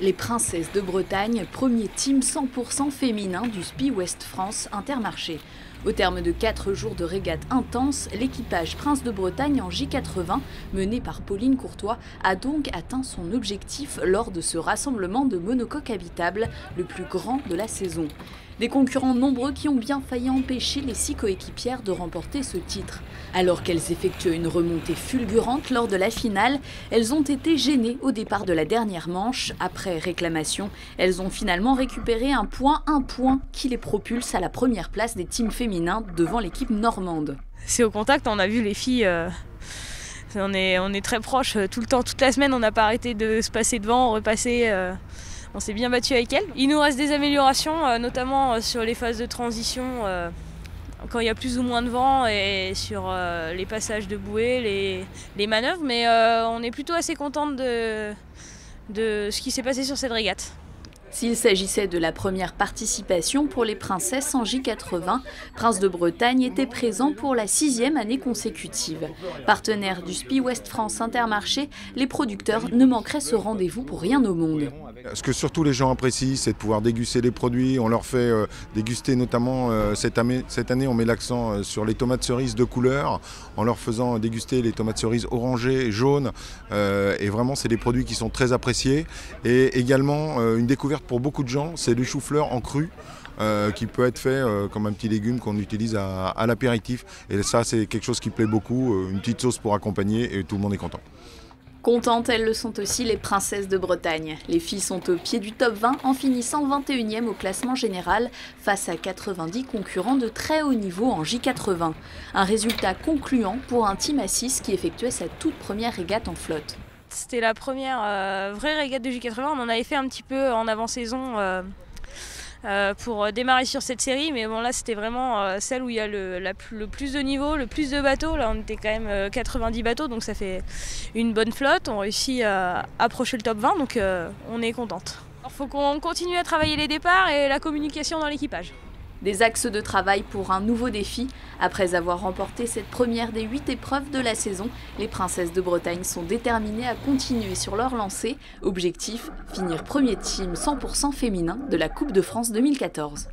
Les Princesses de Bretagne, premier team 100% féminin du SPI Ouest France Intermarché. Au terme de 4 jours de régate intense, l'équipage Prince de Bretagne en J80, mené par Pauline Courtois, a donc atteint son objectif lors de ce rassemblement de monocoques habitables, le plus grand de la saison. Des concurrents nombreux qui ont bien failli empêcher les 6 coéquipières de remporter ce titre. Alors qu'elles effectuaient une remontée fulgurante lors de la finale, elles ont été gênées au départ de la dernière manche. Après réclamation, elles ont finalement récupéré un point qui les propulse à la première place des teams féminins devant l'équipe normande. C'est au contact, on a vu les filles, on est très proches tout le temps, toute la semaine on n'a pas arrêté de se passer devant, repasser. On s'est bien battu avec elles. Il nous reste des améliorations, notamment sur les phases de transition, quand il y a plus ou moins de vent, et sur les passages de bouée, les manœuvres. Mais on est plutôt assez contente de ce qui s'est passé sur cette régate. S'il s'agissait de la première participation pour les princesses en J80, Prince de Bretagne était présent pour la 6e année consécutive. Partenaire du SPI Ouest France Intermarché, les producteurs ne manqueraient ce rendez-vous pour rien au monde. Ce que surtout les gens apprécient, c'est de pouvoir déguster les produits. On leur fait déguster notamment, cette année, on met l'accent sur les tomates cerises de couleur, en leur faisant déguster les tomates cerises orangées, jaunes. Et vraiment, c'est des produits qui sont très appréciés. Et également, une découverte pour beaucoup de gens, c'est le chou-fleur en cru. Qui peut être fait comme un petit légume qu'on utilise à l'apéritif. Et ça, c'est quelque chose qui plaît beaucoup, une petite sauce pour accompagner et tout le monde est content. Contentes, elles le sont aussi les Princesses de Bretagne. Les filles sont au pied du top 20 en finissant 21e au classement général face à 90 concurrents de très haut niveau en J80. Un résultat concluant pour un team à 6 qui effectuait sa toute première régate en flotte. C'était la première vraie régate de J80, on en avait fait un petit peu en avant-saison pour démarrer sur cette série, mais bon là c'était vraiment celle où il y a le plus de niveau, le plus de bateaux. Là on était quand même 90 bateaux, donc ça fait une bonne flotte. On réussit à approcher le top 20, donc on est contente. Il faut qu'on continue à travailler les départs et la communication dans l'équipage. Des axes de travail pour un nouveau défi. Après avoir remporté cette première des 8 épreuves de la saison, les Princesses de Bretagne sont déterminées à continuer sur leur lancée. Objectif, finir premier team 100% féminin de la Coupe de France 2014.